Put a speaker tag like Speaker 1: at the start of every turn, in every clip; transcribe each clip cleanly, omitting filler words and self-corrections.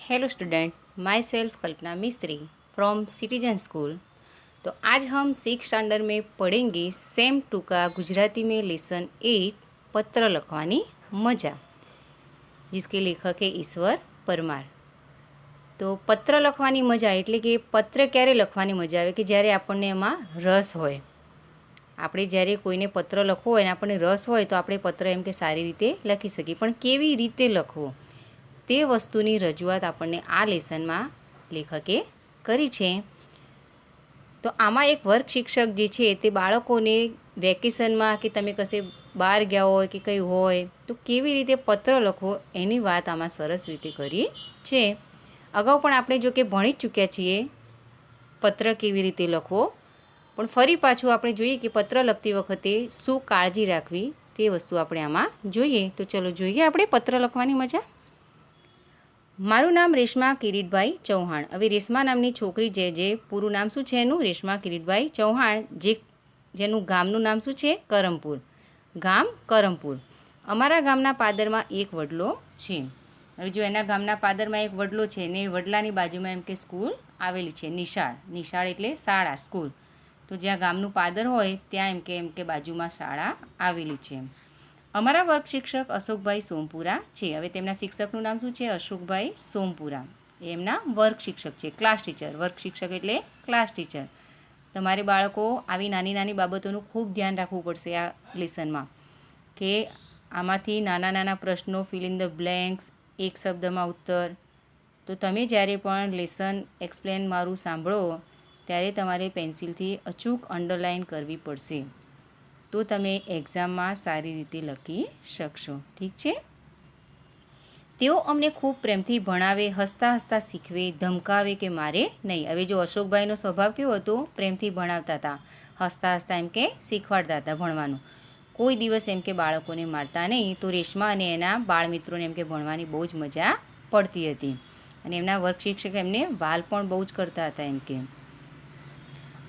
Speaker 1: Hello student, my self कल्पना मिस्त्री from citizen school. तो आज हम 6 स्टैंडर्ड में पढ़ेंगे सेम टू का गुजराती में लेसन 8 पत्र लखवानी मजा, जिसके लेखक है ईश्वर परमार। तो पत्र लखवानी मजा एटले कि पत्र क्यारे लखवानी मजा आवे कि જ્યારે આપણને એમાં રસ હોય। આપણે જ્યારે કોઈને પત્ર લખવો હોય ને આપણને રસ હોય તો આપણે પત્ર એમ કે સારી રીતે લખી શકીએ, પણ કેવી રીતે લખવો તે વસ્તુની રજૂઆત આપણને આ લેસનમાં લેખકે કરી છે। તો આમાં એક વર્ગ શિક્ષક જે છે તે બાળકોને વેકેશનમાં કે તમે કશે બહાર ગયા હોય કે કંઈ હોય તો કેવી રીતે પત્ર લખવો એની વાત આમાં સરસ રીતે કરી છે। અગાઉ પણ આપણે જો કે ભણી જ ચૂક્યા છીએ પત્ર કેવી રીતે લખવો, પણ ફરી પાછું આપણે જોઈએ કે પત્ર લખતી વખતે શું કાળજી રાખવી તે વસ્તુ આપણે આમાં જોઈએ। તો ચલો જોઈએ આપણે પત્ર લખવાની મજા। મારું નામ રેશમા કિરીટભાઈ ચૌહાણ। હવે રેશમા નામની છોકરી જે પૂરું નામ શું છે એનું? રેશમા કિરીટભાઈ ચૌહાણ, જેનું ગામનું નામ શું છે? કરમપુર। ગામ કરમપુર। અમારા ગામના પાદરમાં એક વડલો છે। હવે જો એના ગામના પાદરમાં એક વડલો છે ને વડલાની બાજુમાં એમ કે સ્કૂલ આવેલી છે, નિશાળ। નિશાળ એટલે શાળા, સ્કૂલ। તો જ્યાં ગામનું પાદર હોય ત્યાં એમ કે બાજુમાં શાળા આવેલી છે। અમારા વર્ગ શિક્ષક અશોકભાઈ સોમપુરા છે। હવે તેમના શિક્ષકનું નામ શું છે? અશોકભાઈ સોમપુરા। એમના વર્ગ શિક્ષક છે, ક્લાસ ટીચર। વર્ગ શિક્ષક એટલે ક્લાસ ટીચર। તમારે બાળકો આવી નાની નાની બાબતોનું ખૂબ ધ્યાન રાખવું પડશે આ લેસનમાં, કે આમાંથી નાના નાના પ્રશ્નો, ફિલ ઇન ધ બ્લેન્ક્સ, એક શબ્દમાં ઉત્તર। તો તમે જ્યારે પણ લેસન એક્સપ્લેન મારું સાંભળો ત્યારે તમારે પેન્સિલથી અચૂક અંડરલાઇન કરવી પડશે, તો તમે એક્ઝામમાં સારી રીતે લખી શકશો, ઠીક છે? તેઓ અમને ખૂબ પ્રેમથી ભણાવે, હસતા હસતા શીખવે, ધમકાવે કે મારે નહીં। હવે જો અશોકભાઈનો સ્વભાવ કેવો હતો? પ્રેમથી ભણાવતા હતા, હસતા હસતા એમ કે શીખવાડતા હતા ભણવાનું। કોઈ દિવસ એમ કે બાળકોને મારતા નહીં। તો રેશમા અને એના બાળ મિત્રોને એમ કે ભણવાની બહુ જ મજા પડતી હતી, અને એમના વર્ગ શિક્ષક એમને વાલ પણ બહુ જ કરતા હતા એમ કે।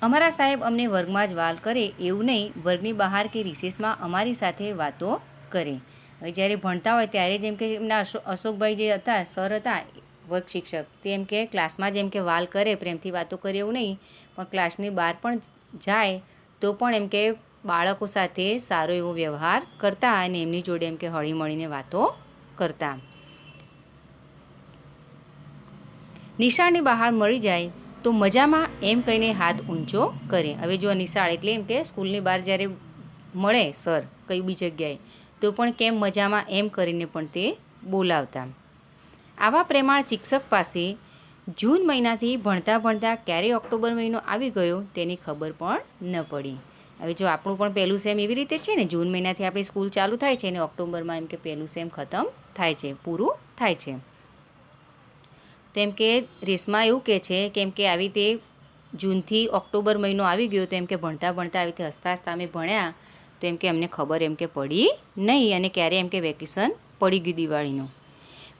Speaker 1: અમારા સાહેબ અમને વર્ગમાં જ વાલ કરે એવું નહીં, વર્ગની બહાર કે રિસેસમાં અમારી સાથે વાતો કરે। હવે જ્યારે ભણતા હોય ત્યારે જ એમ કે એમના અશોકભાઈ જે હતા, સર હતા વર્ગ શિક્ષક, તે એમ કે ક્લાસમાં જ એમ કે વાલ કરે, પ્રેમથી વાતો કરે એવું નહીં, પણ ક્લાસની બહાર પણ જાય તો પણ એમ કે બાળકો સાથે સારો એવો વ્યવહાર કરતા અને એમની જોડે એમ કે હળીમળીને વાતો કરતા। નિશાળની બહાર મળી જાય તો મજામાં એમ કહીને હાથ ઊંચો કરે। હવે જો નિશાળ એટલે એમ કે સ્કૂલની બહાર જ્યારે મળે સર કઈ બી જગ્યાએ તો પણ કેમ મજામાં એમ કરીને પણ તે બોલાવતા। આવા પ્રેમાળ શિક્ષક પાસે જૂન મહિનાથી ભણતા ભણતા ક્યારે ઓક્ટોબર મહિનો આવી ગયો તેની ખબર પણ ન પડી। હવે જો આપણું પણ પહેલું સેમ એવી રીતે છે ને, જૂન મહિનાથી આપણી સ્કૂલ ચાલુ થાય છે અને ઓક્ટોબરમાં એમ કે પહેલું સેમ ખતમ થાય છે, પૂરું થાય છે। તો એમ કે રેશમા એવું કહે છે કે એમ કે આવી રીતે જૂનથી ઓક્ટોબર મહિનો આવી ગયો તો એમ કે ભણતા ભણતા આવી રીતે હસતા હસતા અમે ભણ્યા તો એમ કે અમને ખબર એમ કે પડી નહીં, અને ક્યારે એમ કે વેકેશન પડી ગયું દિવાળીનું।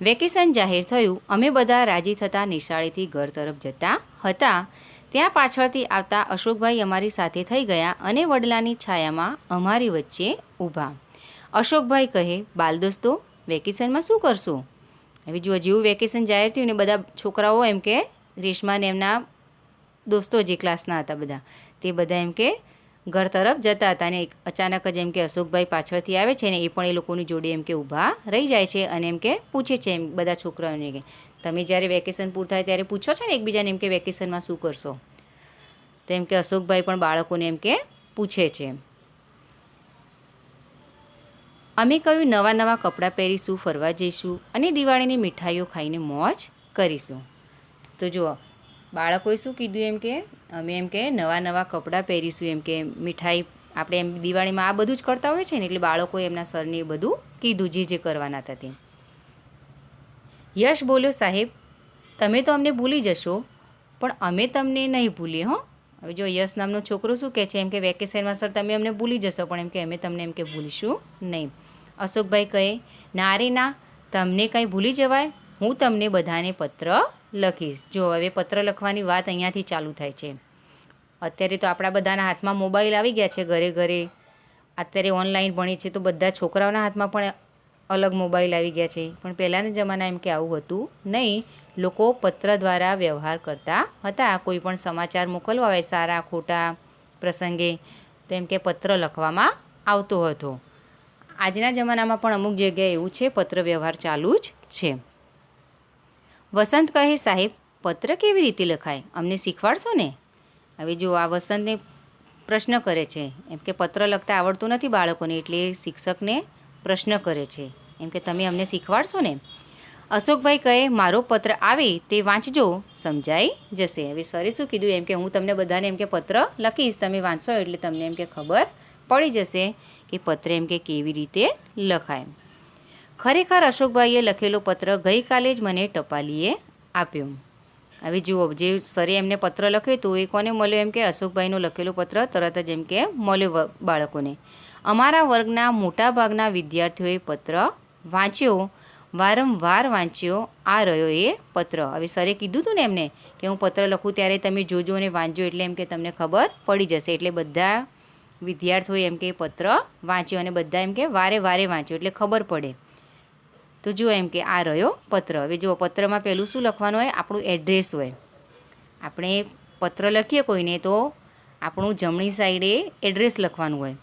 Speaker 1: વેકેશન જાહેર થયું, અમે બધા રાજી થતાં નિશાળેથી ઘર તરફ જતા હતા। ત્યાં પાછળથી આવતા અશોકભાઈ અમારી સાથે થઈ ગયા અને વડલાની છાયામાં અમારી વચ્ચે ઊભા। અશોકભાઈ કહે, બાલ દોસ્તો, વેકેશનમાં શું કરશો? હવે જો જેવું વેકેશન જાહેર થયું ને બધા છોકરાઓ એમ કે રેશમાને એમના દોસ્તો જે ક્લાસના હતા બધા તે બધા એમ કે ઘર તરફ જતા હતા, અને અચાનક જ એમ કે અશોકભાઈ પાછળથી આવે છે ને એ પણ એ લોકોની જોડે એમ કે ઊભા રહી જાય છે અને એમ કે પૂછે છે એમ બધા છોકરાઓને કે તમે જ્યારે વેકેશન પૂરું થાય ત્યારે પૂછો છો ને એકબીજાને એમ કે વેકેશનમાં શું કરશો? તો એમ કે અશોકભાઈ પણ બાળકોને એમ કે પૂછે છે। અમે કહ્યું નવા નવા કપડાં પહેરીશું, ફરવા જઈશું અને દિવાળીની મીઠાઈઓ ખાઈને મોજ કરીશું। તો જુઓ બાળકોએ શું કીધું? એમ કે અમે એમ કે નવા નવા કપડાં પહેરીશું, એમ કે મીઠાઈ આપણે એમ દિવાળીમાં આ બધું જ કરતા હોય છે ને, એટલે બાળકોએ એમના સરને એ બધું કીધું જે કરવાના હતા તે। યશ બોલ્યો, સાહેબ તમે તો અમને ભૂલી જશો પણ અમે તમને નહીં ભૂલીએ હો। હવે જો યશ નામનો છોકરો શું કહે છે? એમ કે વેકેશનમાં સર તમે અમને ભૂલી જશો પણ એમ કે અમે તમને એમ કે ભૂલીશું નહીં। અશોકભાઈ કહે, ના રે ના, તમને કંઈ ભૂલી જવાય, હું તમને બધાને પત્ર લખીશ। જો હવે પત્ર લખવાની વાત અહીંયાથી ચાલુ થાય છે। અત્યારે તો આપણા બધાના હાથમાં મોબાઈલ આવી ગયા છે, ઘરે ઘરે અત્યારે ઓનલાઈન ભણીએ છીએ તો બધા છોકરાઓના હાથમાં પણ અલગ મોબાઈલ આવી ગયા છે, પણ પહેલાંના જમાના એમ કે આવું હતું નહીં. લોકો પત્ર દ્વારા વ્યવહાર કરતા હતા. કોઈ પણ સમાચાર મોકલવા હોય સારા ખોટા પ્રસંગે તો એમ કે પત્ર લખવામાં આવતો હતો. આજના જમાનામાં પણ અમુક જગ્યાએ એવું છે, પત્ર વ્યવહાર ચાલુ જ છે. વસંત કહે, સાહેબ પત્ર કેવી રીતે લખાય, અમને શીખવાડશો ને? હવે જો આ વસંતને પ્રશ્ન કરે છે, એમ કે પત્ર લખતા આવડતું નથી બાળકોને, એટલે શિક્ષકને પ્રશ્ન કરે છે, એમ કે તમે અમને શીખવાડશો ને? અશોકભાઈ કહે, મારો પત્ર આવે તે વાંચજો, સમજાઈ જશે. હવે સરે શું કીધું, એમ કે હું તમને બધાને એમ કે પત્ર લખીશ, તમે વાંચશો એટલે તમને એમ કે ખબર પડી જશે કે પત્ર એમ કે કેવી રીતે લખાય. ખરેખર અશોકભાઈએ લખેલો પત્ર ગઈકાલે જ મને ટપાલીએ આપ્યો. હવે જુઓ, જે સરે એમને પત્ર લખ્યો હતો એ કોને મળ્યો, એમ કે અશોકભાઈનો લખેલો પત્ર તરત જ એમ કે મળ્યો બાળકોને. અમારા વર્ગના મોટાભાગના વિદ્યાર્થીઓએ પત્ર વાંચ્યો, વારંવાર વાંચ્યો. આ રહ્યો એ પત્ર. હવે સરે કીધું હતું ને એમને કે હું પત્ર લખું ત્યારે તમે જોજો અને વાંચજો, એટલે એમ કે તમને ખબર પડી જશે. એટલે બધા વિદ્યાર્થીઓએ એમ કે પત્ર વાંચ્યો અને બધા એમ કે વારે વારે વાંચ્યો એટલે ખબર પડે. તો જુઓ એમ કે આ રહ્યો પત્ર. હવે જુઓ પત્રમાં પહેલું શું લખવાનું હોય, આપણું એડ્રેસ હોય. આપણે પત્ર લખીએ કોઈને તો આપણું જમણી સાઈડે એડ્રેસ લખવાનું હોય.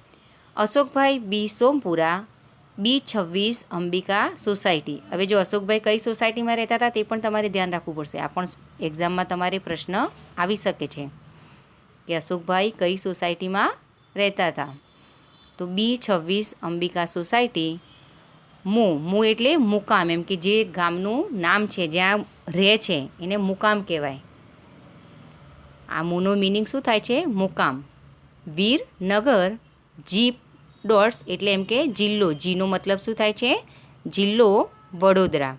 Speaker 1: અશોકભાઈ બી સોમપુરા, B26 અંબિકા સોસાયટી. હવે જો અશોકભાઈ કઈ સોસાયટીમાં રહેતા હતા તે પણ તમારે ધ્યાન રાખવું પડશે. આ પણ એક્ઝામમાં તમારે પ્રશ્ન આવી શકે છે કે અશોકભાઈ કઈ સોસાયટીમાં રહેતા હતા. તો B26 અંબિકા સોસાયટી. મુ એટલે મુકામ, એમ કે જે ગામનું નામ છે જ્યાં રહે છે એને મુકામ કહેવાય. આ મુનો મિનિંગ શું થાય છે, મુકામ. વીરનગર, જીપ ડોટ્સ એટલે એમ કે જિલ્લો. જીનો મતલબ શું થાય છે, જિલ્લો વડોદરા.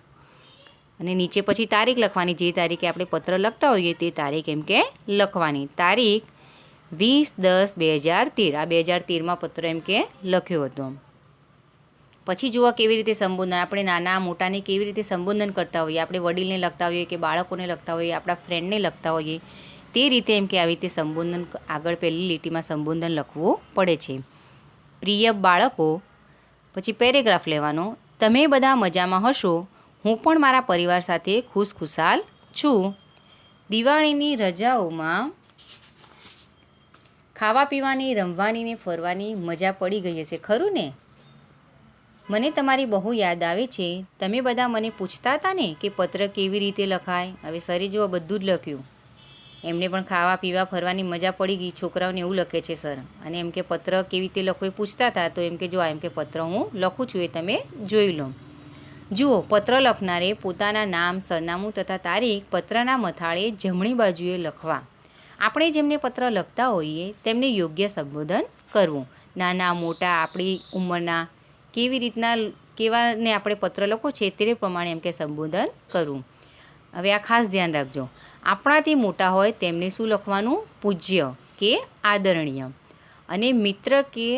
Speaker 1: અને નીચે પછી તારીખ લખવાની, જે તારીખે આપણે પત્ર લખતા હોઈએ તે તારીખ એમ કે લખવાની. તારીખ 20/10/2013. આ 2013માં પત્ર એમ કે લખ્યો હતો. પછી જુઓ કેવી રીતે સંબોધન, આપણે નાના મોટાને કેવી રીતે સંબોધન કરતા હોઈએ. આપણે વડીલને લખતા હોઈએ કે બાળકોને લખતા હોઈએ, આપણા ફ્રેન્ડને લખતા હોઈએ, તે રીતે એમ કે આવી રીતે સંબોધન આગળ પહેલી લીટીમાં સંબોધન લખવું પડે છે. પ્રિય બાળકો, પછી પેરેગ્રાફ લેવાનો. તમે બધા મજામાં હશો, હું પણ મારા પરિવાર સાથે ખુશખુશાલ છું. દિવાળીની રજાઓમાં ખાવા પીવાની, રમવાની ને ફરવાની મજા પડી ગઈ હશે, ખરું ને? મને તમારી બહુ યાદ આવે છે. તમે બધા મને પૂછતા હતા ને કે પત્ર કેવી રીતે લખાય. હવે સરે જુઓ બધું જ લખ્યું. એમને પણ ખાવા પીવા ફરવાની મજા પડી ગઈ. છોકરાઓને એવું લખે છે સર. અને એમ કે પત્ર કેવી રીતે લખવો એ પૂછતા હતા, તો એમ કે જો એમ કે પત્ર હું લખું છું એ તમે જોઈ લો. જુઓ, પત્ર લખનારે પોતાના નામ, સરનામું તથા તારીખ પત્રના મથાળે જમણી બાજુએ લખવા. આપણે જેમને પત્ર લખતા હોઈએ તેમને યોગ્ય સંબોધન કરવું. નાના મોટા, આપણી ઉંમરના, કેવી રીતના કેવાને આપણે પત્ર લખો છે તે પ્રમાણે એમ કે સંબોધન કરવું. હવે આ ખાસ ધ્યાન રાખજો. આપણાથી મોટા હોય તેમને શું લખવાનું, પૂજ્ય કે આદરણીય. અને મિત્ર કે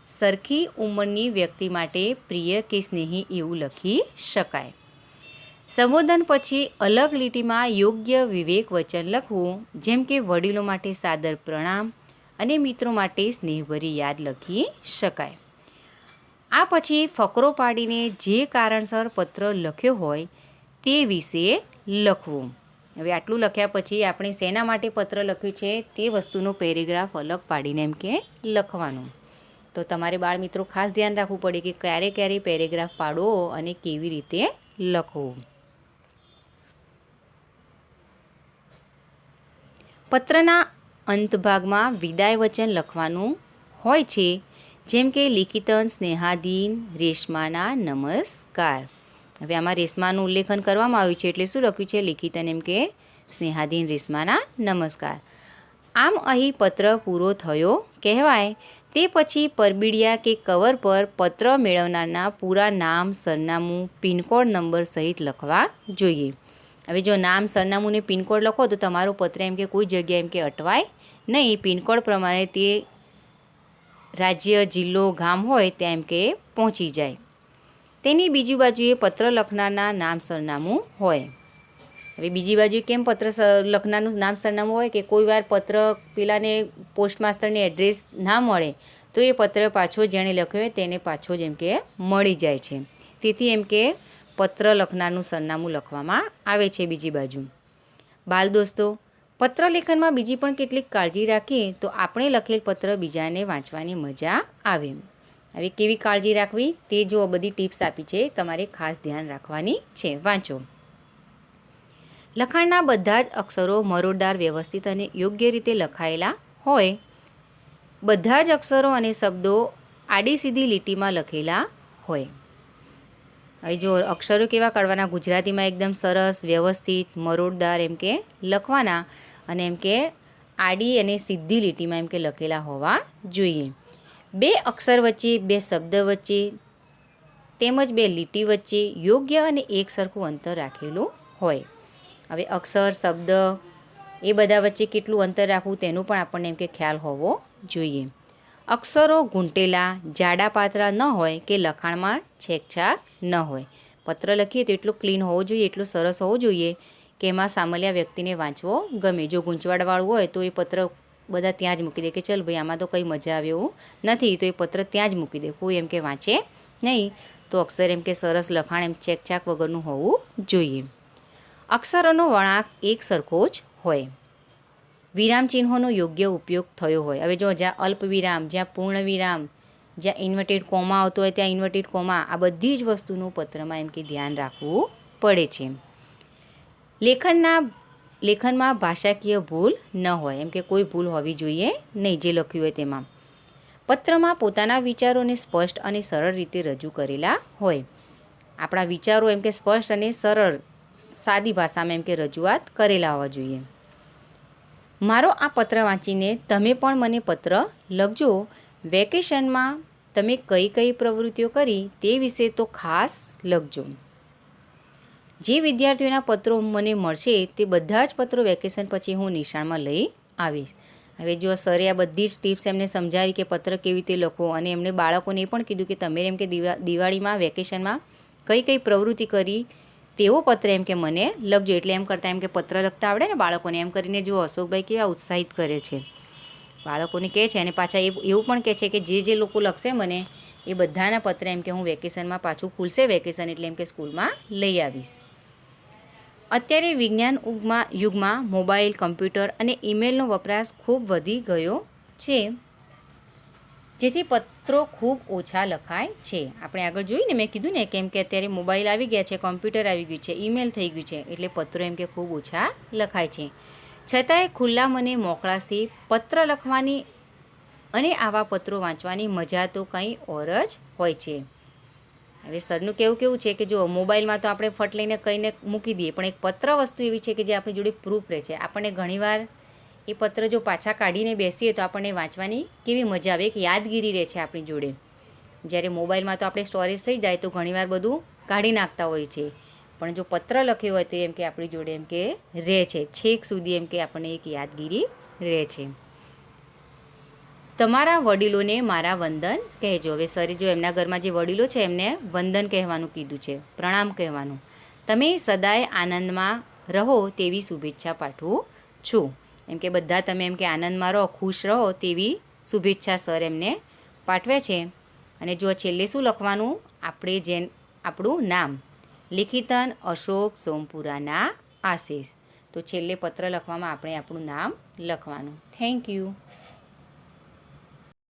Speaker 1: સરખી ઉંમરની વ્યક્તિ માટે પ્રિય કે સ્નેહી એવું લખી શકાય. સંબોધન પછી અલગ લીટીમાં યોગ્ય વિવેક વચન લખવું, જેમ કે વડીલો માટે સાદર પ્રણામ અને મિત્રો માટે સ્નેહભરી યાદ લખી શકાય. આ પછી ફકરો પાડીને જે કારણસર પત્ર લખ્યો હોય તે વિશે લખવું. હવે આટલું લખ્યા પછી આપણે શેના માટે પત્ર લખ્યું છે તે વસ્તુનો પેરેગ્રાફ અલગ પાડીને એમ કે લખવાનું. તો તમારે બાળ મિત્રો ખાસ ધ્યાન રાખવું પડે કે ક્યારે ક્યારે પેરેગ્રાફ પાડો અને કેવી રીતે લખવું. પત્રના અંતભાગમાં વિદાય વચન લખવાનું હોય છે, જેમ કે લિખિતન સ્નેહાધીન રેશમાના નમસ્કાર. હવે આમાં રેશમાનું ઉલ્લેખન કરવામાં આવ્યું છે એટલે શું લખ્યું છે, લિખિતન એમ કે સ્નેહાધીન રેશમાના નમસ્કાર. આમ અહીં પત્ર પૂરો થયો કહેવાય. તે પછી પરબીડિયા કે કવર પર પત્ર મેળવનારના પૂરા નામ, સરનામું, પિનકોડ નંબર સહિત લખવા જોઈએ. હવે જો નામ, સરનામું ને પિનકોડ લખો તો તમારો પત્ર એમ કે કોઈ જગ્યાએ એમ કે અટવાય નહીં. પિનકોડ પ્રમાણે તે રાજ્ય, જિલ્લો, ગામ હોય ત્યાં એમ કે પહોંચી જાય. તેની બીજી બાજુએ પત્ર લખનારના નામ, સરનામું હોય. હવે બીજી બાજુએ કેમ પત્ર લખનારનું નામ, સરનામું હોય કે કોઈ વાર પત્ર પેલાને પોસ્ટ માસ્ટરને એડ્રેસ ના મળે તો એ પત્ર પાછો જેણે લખ્યો હોય તેને પાછો જ એમ કે મળી જાય છે. તેથી એમ કે પત્ર લખનારનું સરનામું લખવામાં આવે છે બીજી બાજુ. બાલ દોસ્તો, પત્ર લેખનમાં બીજી પણ કેટલીક કાળજી રાખીએ તો આપણે લખેલ પત્ર બીજાને વાંચવાની મજા આવે. હવે કેવી કાળજી રાખવી તે જો બધી ટિપ્સ આપી છે, તમારે ખાસ ધ્યાન રાખવાની છે. વાંચો. લખાણના બધા જ અક્ષરો મરોડદાર, વ્યવસ્થિત અને યોગ્ય રીતે લખાયેલા હોય. બધા જ અક્ષરો અને શબ્દો આડી સીધી લીટીમાં લખેલા હોય. હવે જો અક્ષરો કેવા કાઢવાના? ગુજરાતીમાં એકદમ સરસ, વ્યવસ્થિત, મરોડદાર એમ કે લખવાના અને એમ કે આડી અને સીધી લીટીમાં એમ કે લખેલા હોવા જોઈએ. 2 અક્ષર વચ્ચે, 2 શબ્દ વચ્ચે તેમજ 2 લીટી વચ્ચે યોગ્ય અને એક સરખું અંતર રાખેલું હોય. હવે અક્ષર, શબ્દ એ બધા વચ્ચે કેટલું અંતર રાખવું તેનું પણ આપણને એમ કે ખ્યાલ હોવો જોઈએ. અક્ષરો ઘૂંટેલા, જાડા પાતળા ન હોય કે લખાણમાં છેકછાક ન હોય. પત્ર લખીએ તો એટલું ક્લીન હોવો જોઈએ, એટલું સરસ હોવું જોઈએ કે એમાં સામાન્ય વ્યક્તિને વાંચવો ગમે. જો ગૂંચવાડવાળું હોય તો એ પત્ર બધા ત્યાં જ મૂકી દે કે ચલ ભાઈ આમાં તો કંઈ મજા આવે એવું નથી, તો એ પત્ર ત્યાં જ મૂકી દે, કોઈ એમ કે વાંચે નહીં. તો અક્ષર એમ કે સરસ, લખાણ એમ છેકછાક વગરનું હોવું જોઈએ. અક્ષરોનો વળાંક એક સરખો જ હોય. વિરામ ચિહ્નોનો યોગ્ય ઉપયોગ થયો હોય. હવે જો જ્યાં અલ્પ વિરામ, જ્યાં પૂર્ણ વિરામ, જ્યાં ઇન્વર્ટેડ કોમા આવતો હોય ત્યાં ઇન્વર્ટેડ કોમા, આ બધી જ વસ્તુનું પત્રમાં એમ કે ધ્યાન રાખવું પડે છે. લેખનમાં ભાષાકીય ભૂલ ન હોય, એમ કે કોઈ ભૂલ હોવી જોઈએ નહીં જે લખ્યું હોય તેમાં. પત્રમાં પોતાના વિચારોને સ્પષ્ટ અને સરળ રીતે રજૂ કરેલા હોય. આપણા વિચારો એમ કે સ્પષ્ટ અને સરળ સાદી ભાષામાં એમ કે રજૂઆત કરેલા હોવા જોઈએ. મારો આ પત્ર વાંચીને તમે પણ મને પત્ર લખજો. વેકેશનમાં તમે કઈ કઈ પ્રવૃત્તિઓ કરી તે વિશે તો ખાસ લખજો. જે વિદ્યાર્થીઓના પત્રો મને મળશે તે બધા જ પત્રો વેકેશન પછી હું નિશાળમાં લઈ આવીશ. હવે જો સરે આ બધી જ ટિપ્સ એમને સમજાવી કે પત્ર કેવી રીતે લખવો, અને એમને બાળકોને પણ કીધું કે તમે એમ કે દિવાળીમાં વેકેશનમાં કઈ કઈ પ્રવૃત્તિ કરી તેવો પત્ર એમ કે મને લખજો. એટલે એમ કરતાં એમ કે પત્ર લખતા આવડે ને બાળકોને, એમ કરીને જો અશોકભાઈ કેવા ઉત્સાહિત કરે છે બાળકોને કહે છે. અને પાછા એવું પણ કહે છે કે જે લોકો લખશે મને એ બધાના પત્ર એમ કે હું વેકેશનમાં પાછું ખુલશે વેકેશન એટલે એમ કે સ્કૂલમાં લઈ આવીશ. અત્યારે વિજ્ઞાન યુગમાં મોબાઈલ, કમ્પ્યુટર અને ઈમેલનો વપરાશ ખૂબ વધી ગયો છે, જેથી પત્રો ખૂબ ઓછા લખાય છે. આપણે આગળ જોયું ને, મેં કીધું ને કેમ કે અત્યારે મોબાઈલ આવી ગયા છે, કોમ્પ્યુટર આવી ગયું છે, ઈમેલ થઈ ગયું છે, એટલે પત્રો એમ કે ખૂબ ઓછા લખાય છે. છતાંય ખુલ્લા મને મોકળાશથી પત્ર લખવાની અને આવા પત્રો વાંચવાની મજા તો કંઈ ઓર જ હોય છે. હવે સરનું કેવું છે કે જો મોબાઈલમાં તો આપણે ફટ લઈને કંઈને મૂકી દઈએ, પણ એક પત્ર વસ્તુ એવી છે કે જે આપણી જોડે પ્રૂફ રહે છે. આપણને ઘણીવાર એ પત્ર જો પાછા કાઢીને બેસીએ તો આપણને વાંચવાની કેવી મજા આવે, એક યાદગીરી રહે છે આપણી જોડે. જ્યારે મોબાઈલમાં તો આપણે સ્ટોરેજ થઈ જાય તો ઘણીવાર બધું કાઢી નાખતા હોય છે, પણ જો પત્ર લખ્યો હોય તો એમ કે આપણી જોડે એમ કે રહે છે, છેક સુધી એમ કે આપણને એક યાદગીરી રહે છે. તમારા વડીલોને મારા વંદન કહેજો. હવે સરે જો એમના ઘરમાં જે વડીલો છે એમને વંદન કહેવાનું કીધું છે, પ્રણામ કહેવાનું. તમે સદાય આનંદમાં રહો તેવી શુભેચ્છા પાઠવું છું. એમ કે બધા તમે એમ કે આનંદમાં રહો, ખુશ રહો તેવી શુભેચ્છા સર એમને પાઠવે છે. અને જો છેલ્લે શું લખવાનું? આપણું નામ, લિખિતન અશોક સોમપુરાના આશીષ. તો છેલ્લે પત્ર લખવામાં આપણે આપણું નામ લખવાનું. Thank you.